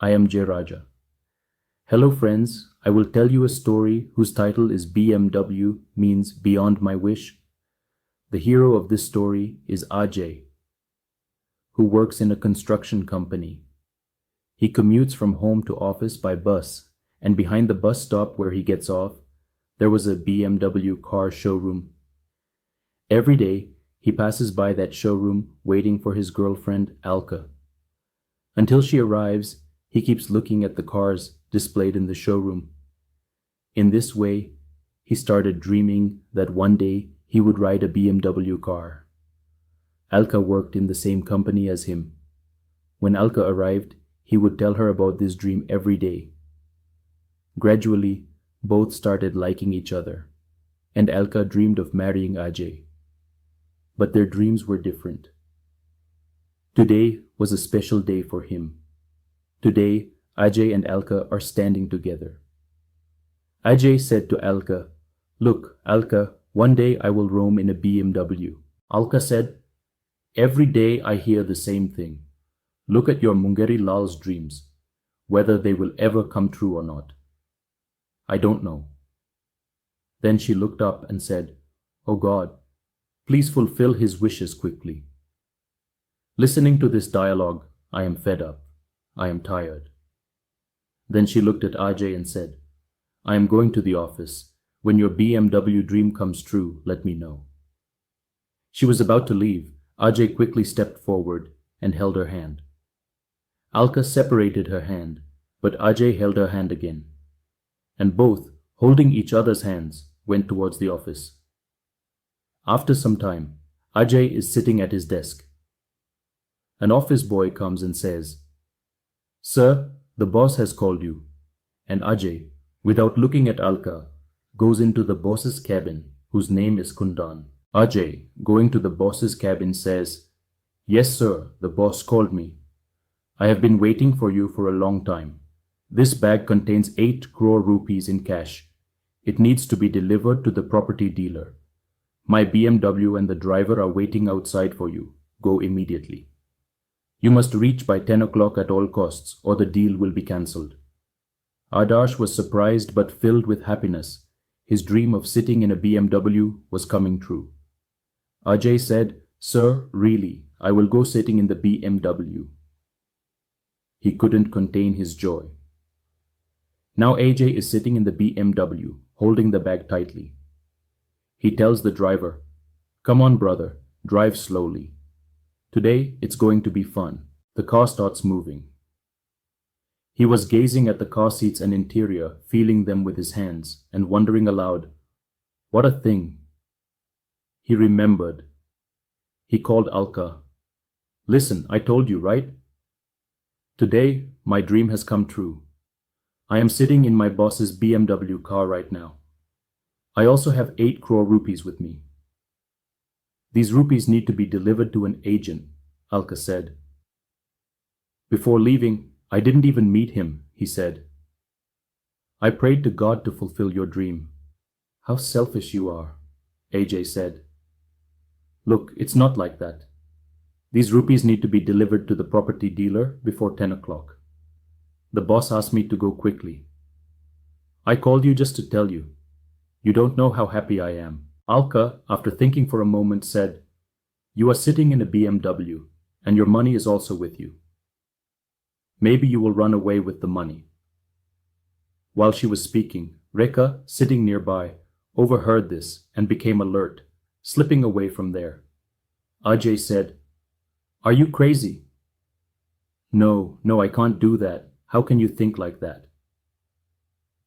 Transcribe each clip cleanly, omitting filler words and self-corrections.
I am Jay Raja. Hello, friends. I will tell you a story whose title is BMW means Beyond My Wish. The hero of this story is Ajay, who works in a construction company. He commutes from home to office by bus, and behind the bus stop where he gets off, there was a BMW car showroom. Every day, he passes by that showroom waiting for his girlfriend, Alka. Until she arrives, he keeps looking at the cars displayed in the showroom. In this way, he started dreaming that one day he would ride a BMW car. Alka worked in the same company as him. When Alka arrived, he would tell her about this dream every day. Gradually, both started liking each other, and Alka dreamed of marrying Ajay. But their dreams were different. Today was a special day for him. Today, Ajay and Alka are standing together. Ajay said to Alka, "Look, Alka, one day I will roam in a BMW." Alka said, "Every day I hear the same thing. Look at your Mungeri Lal's dreams, whether they will ever come true or not." "I don't know." Then she looked up and said, "Oh God, please fulfill his wishes quickly." Listening to this dialogue, I am fed up. I am tired. Then she looked at Ajay and said, "I am going to the office. When your BMW dream comes true, let me know." She was about to leave. Ajay quickly stepped forward and held her hand. Alka separated her hand, but Ajay held her hand again. And both, holding each other's hands, went towards the office. After some time, Ajay is sitting at his desk. An office boy comes and says, "Sir, the boss has called you." And Ajay, without looking at Alka, goes into the boss's cabin, whose name is Kundan. Ajay, going to the boss's cabin, says, "Yes, sir, the boss called me. I have been waiting for you for a long time. This bag contains 8 crore rupees in cash. It needs to be delivered to the property dealer. My BMW and the driver are waiting outside for you. Go immediately. You must reach by 10 o'clock at all costs, or the deal will be cancelled." Adarsh was surprised but filled with happiness. His dream of sitting in a BMW was coming true. Ajay said, "Sir, really, I will go sitting in the BMW." He couldn't contain his joy. Now Ajay is sitting in the BMW, holding the bag tightly. He tells the driver, "Come on, brother, drive slowly. Today it's going to be fun." The car starts moving. He was gazing at the car seats and interior, feeling them with his hands, and wondering aloud, "What a thing." He remembered. He called Alka. "Listen, I told you, right? Today, my dream has come true. I am sitting in my boss's BMW car right now. I also have 8 crore rupees with me. These rupees need to be delivered to an agent," Alka said. "Before leaving, I didn't even meet him," he said. "I prayed to God to fulfill your dream." "How selfish you are," Ajay said. "Look, it's not like that. These rupees need to be delivered to the property dealer before 10 o'clock. The boss asked me to go quickly. I called you just to tell you. You don't know how happy I am." Alka, after thinking for a moment, said, "You are sitting in a BMW, and your money is also with you. Maybe you will run away with the money." While she was speaking, Rekha, sitting nearby, overheard this and became alert, slipping away from there. Ajay said, "Are you crazy?" No, I can't do that. How can you think like that?"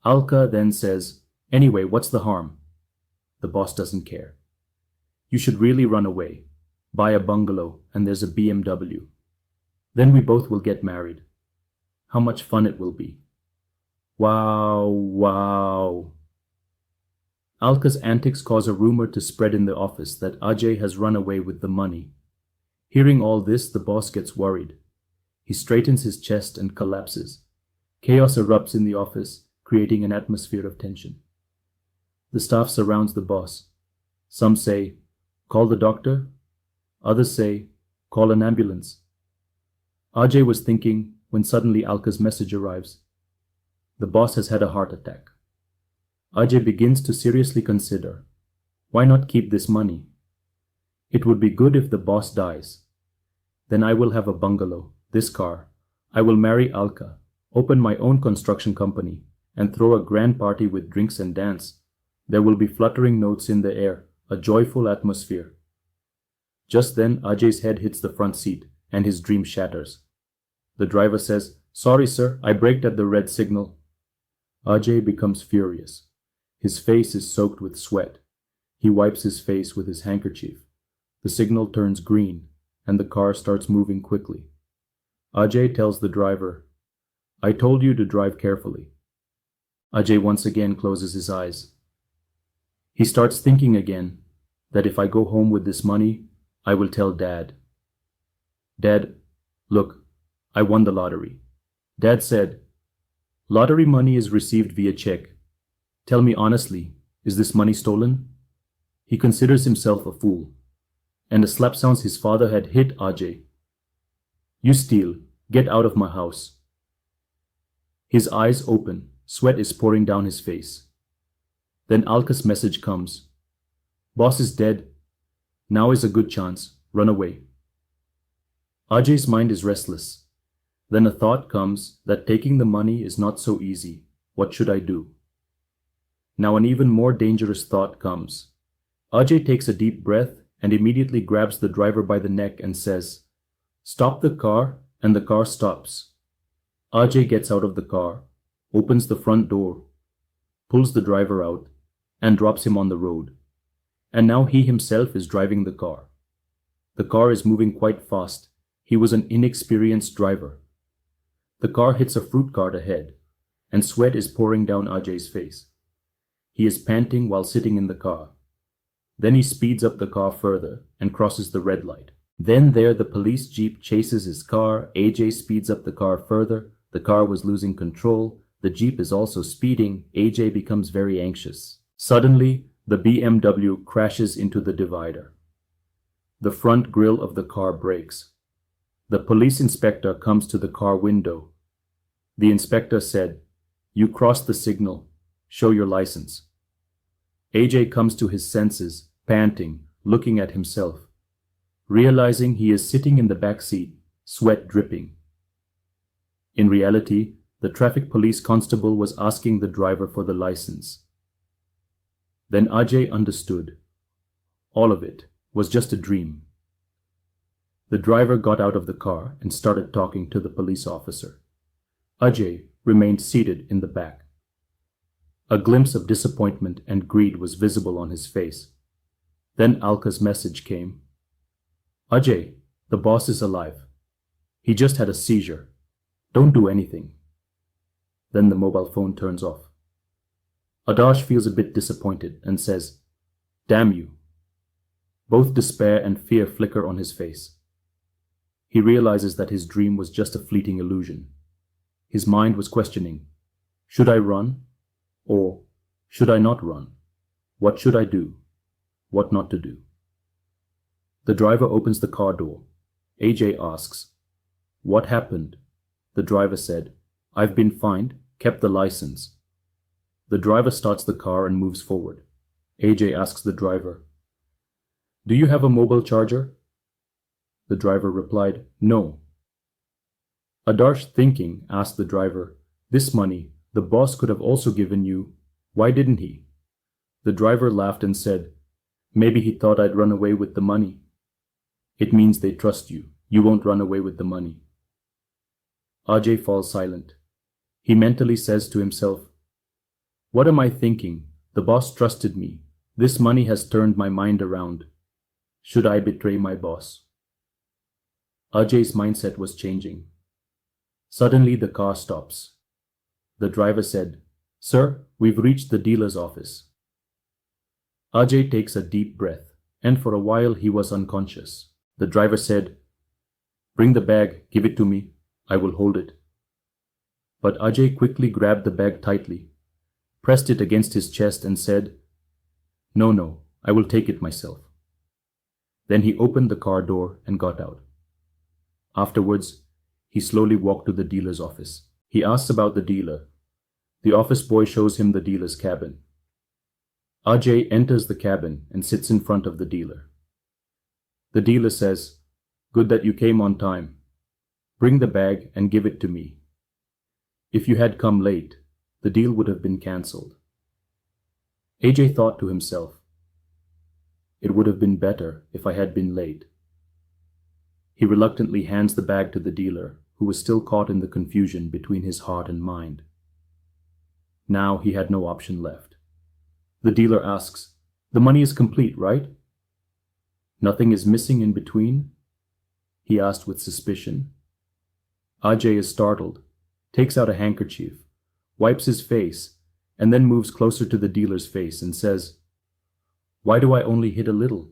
Alka then says, "Anyway, what's the harm? The boss doesn't care. You should really run away. Buy a bungalow, and there's a BMW. Then we both will get married. How much fun it will be." Wow, wow. Alka's antics cause a rumor to spread in the office that Ajay has run away with the money. Hearing all this, the boss gets worried. He straightens his chest and collapses. Chaos erupts in the office, creating an atmosphere of tension. The staff surrounds the boss. Some say, "Call the doctor." Others say, "Call an ambulance." Ajay was thinking, when suddenly Alka's message arrives. The boss has had a heart attack. Ajay begins to seriously consider, why not keep this money? It would be good if the boss dies. Then I will have a bungalow, this car. I will marry Alka, open my own construction company, and throw a grand party with drinks and dance. There will be fluttering notes in the air, a joyful atmosphere. Just then, Ajay's head hits the front seat, and his dream shatters. The driver says, "Sorry, sir, I braked at the red signal." Ajay becomes furious. His face is soaked with sweat. He wipes his face with his handkerchief. The signal turns green, and the car starts moving quickly. Ajay tells the driver, "I told you to drive carefully." Ajay once again closes his eyes. He starts thinking again that if I go home with this money, I will tell Dad. "Dad, look, I won the lottery." Dad said, "Lottery money is received via check. Tell me honestly, is this money stolen?" He considers himself a fool, and a slap sounds his father had hit Ajay. "You steal, get out of my house." His eyes open, sweat is pouring down his face. Then Alka's message comes. "Boss is dead. Now is a good chance, run away." Ajay's mind is restless. Then a thought comes that taking the money is not so easy. What should I do? Now an even more dangerous thought comes. Ajay takes a deep breath and immediately grabs the driver by the neck and says, "Stop the car," and the car stops. Ajay gets out of the car, opens the front door, pulls the driver out, and drops him on the road. And now he himself is driving the car. The car is moving quite fast. He was an inexperienced driver. The car hits a fruit cart ahead, and sweat is pouring down Ajay's face. He is panting while sitting in the car. Then he speeds up the car further and crosses the red light. Then there the police jeep chases his car. AJ speeds up the car further. The car was losing control. The jeep is also speeding. AJ becomes very anxious. Suddenly, the BMW crashes into the divider. The front grille of the car breaks. The police inspector comes to the car window. The inspector said, "You crossed the signal. Show your license." AJ comes to his senses, panting, looking at himself, realizing he is sitting in the back seat, sweat dripping. In reality, the traffic police constable was asking the driver for the license. Then Ajay understood. All of it was just a dream. The driver got out of the car and started talking to the police officer. Ajay remained seated in the back. A glimpse of disappointment and greed was visible on his face. Then Alka's message came. "Ajay, the boss is alive. He just had a seizure. Don't do anything." Then the mobile phone turns off. Adarsh feels a bit disappointed and says, "Damn you." Both despair and fear flicker on his face. He realizes that his dream was just a fleeting illusion. His mind was questioning, should I run? Or should I not run? What should I do? What not to do? The driver opens the car door. AJ asks, "What happened?" The driver said, "I've been fined, kept the license." The driver starts the car and moves forward. AJ asks the driver, "Do you have a mobile charger?" The driver replied, "No." Adarsh, thinking, asked the driver, "This money, the boss could have also given you. Why didn't he?" The driver laughed and said, "Maybe he thought I'd run away with the money." "It means they trust you. You won't run away with the money." Ajay falls silent. He mentally says to himself, "What am I thinking? The boss trusted me. This money has turned my mind around. Should I betray my boss?" Ajay's mindset was changing. Suddenly the car stops. The driver said, "Sir, we've reached the dealer's office." Ajay takes a deep breath, and for a while he was unconscious. The driver said, "Bring the bag, give it to me. I will hold it." But Ajay quickly grabbed the bag tightly, pressed it against his chest and said, No, I will take it myself." Then he opened the car door and got out. Afterwards, he slowly walked to the dealer's office. He asks about the dealer. The office boy shows him the dealer's cabin. Ajay enters the cabin and sits in front of the dealer. The dealer says, "Good that you came on time. Bring the bag and give it to me. If you had come late, the deal would have been cancelled." AJ thought to himself, "It would have been better if I had been late." He reluctantly hands the bag to the dealer, who was still caught in the confusion between his heart and mind. Now he had no option left. The dealer asks, "The money is complete, right? Nothing is missing in between?" he asked with suspicion. Ajay is startled, takes out a handkerchief, wipes his face, and then moves closer to the dealer's face and says, "Why do I only hit a little?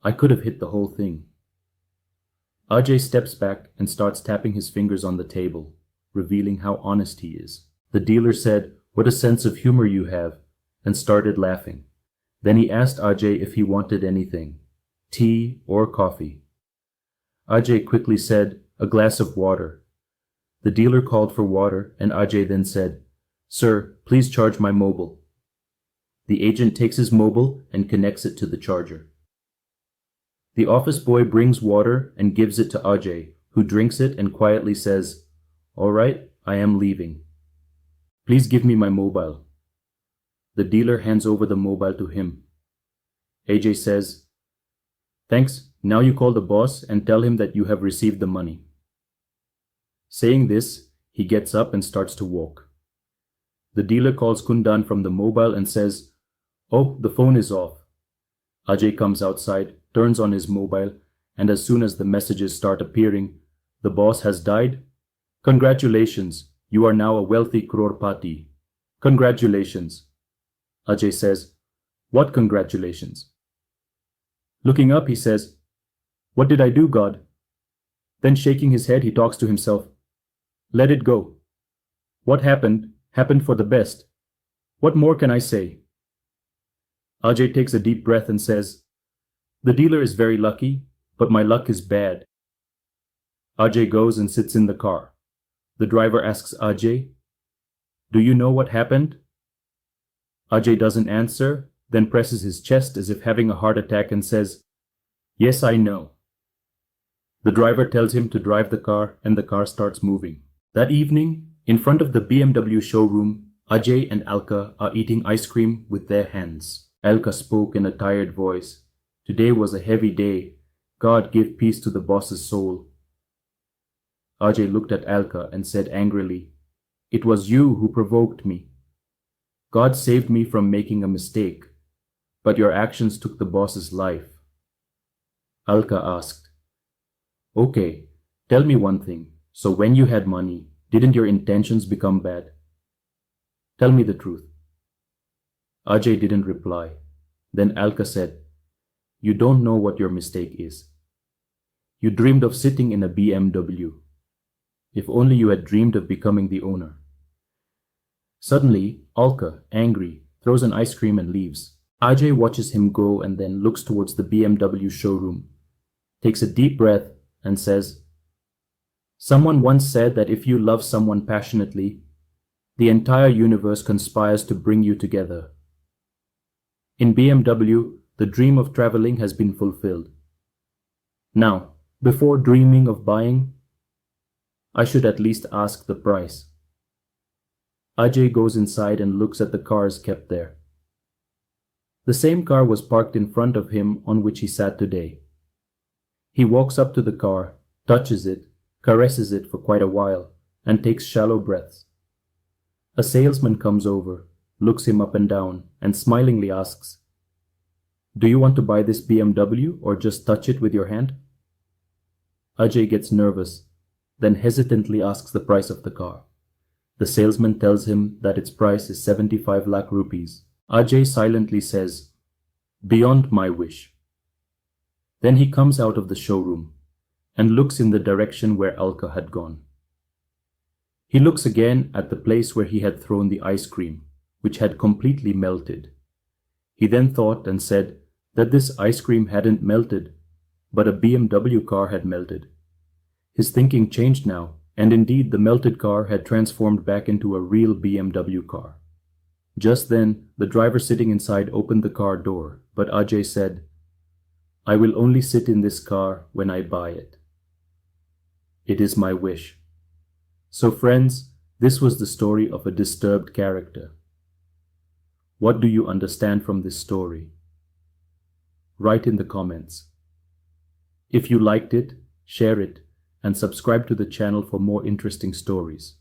I could have hit the whole thing." Ajay steps back and starts tapping his fingers on the table, revealing how honest he is. The dealer said, "What a sense of humor you have," and started laughing. Then he asked Ajay if he wanted anything, tea or coffee. Ajay quickly said, "A glass of water." The dealer called for water, and Ajay then said, "Sir, please charge my mobile." The agent takes his mobile and connects it to the charger. The office boy brings water and gives it to Ajay, who drinks it and quietly says, "All right, I am leaving. Please give me my mobile." The dealer hands over the mobile to him. AJ says, "Thanks, now you call the boss and tell him that you have received the money." Saying this, he gets up and starts to walk. The dealer calls Kundan from the mobile and says, "Oh, the phone is off." Ajay comes outside, turns on his mobile, and as soon as the messages start appearing, "The boss has died? Congratulations, you are now a wealthy crorepati. Congratulations." Ajay says, "What congratulations?" Looking up, he says, "What did I do, God?" Then shaking his head, he talks to himself, "Let it go. What happened, happened for the best. What more can I say?" Ajay takes a deep breath and says, "The dealer is very lucky, but my luck is bad." Ajay goes and sits in the car. The driver asks Ajay, "Do you know what happened?" Ajay doesn't answer, then presses his chest as if having a heart attack and says, "Yes, I know." The driver tells him to drive the car, and the car starts moving. That evening, in front of the BMW showroom, Ajay and Alka are eating ice cream with their hands. Alka spoke in a tired voice. "Today was a heavy day. God give peace to the boss's soul." Ajay looked at Alka and said angrily, "It was you who provoked me. God saved me from making a mistake, but your actions took the boss's life." Alka asked, "Okay, tell me one thing. So when you had money, didn't your intentions become bad? Tell me the truth." Ajay didn't reply. Then Alka said, "You don't know what your mistake is. You dreamed of sitting in a BMW. If only you had dreamed of becoming the owner." Suddenly, Alka, angry, throws an ice cream and leaves. Ajay watches him go and then looks towards the BMW showroom, takes a deep breath, and says, "Someone once said that if you love someone passionately, the entire universe conspires to bring you together. In BMW, the dream of traveling has been fulfilled. Now, before dreaming of buying, I should at least ask the price." Ajay goes inside and looks at the cars kept there. The same car was parked in front of him on which he sat today. He walks up to the car, touches it, caresses it for quite a while, and takes shallow breaths. A salesman comes over, looks him up and down, and smilingly asks, "Do you want to buy this BMW or just touch it with your hand?" Ajay gets nervous, then hesitantly asks the price of the car. The salesman tells him that its price is 75 lakh rupees. Ajay silently says, "Beyond my wish." Then he comes out of the showroom and looks in the direction where Alka had gone. He looks again at the place where he had thrown the ice cream, which had completely melted. He then thought and said that this ice cream hadn't melted, but a BMW car had melted. His thinking changed now, and indeed the melted car had transformed back into a real BMW car. Just then, the driver sitting inside opened the car door, but Ajay said, "I will only sit in this car when I buy it. It is my wish." So friends, this was the story of a disturbed character. What do you understand from this story? Write in the comments. If you liked it, share it, and subscribe to the channel for more interesting stories.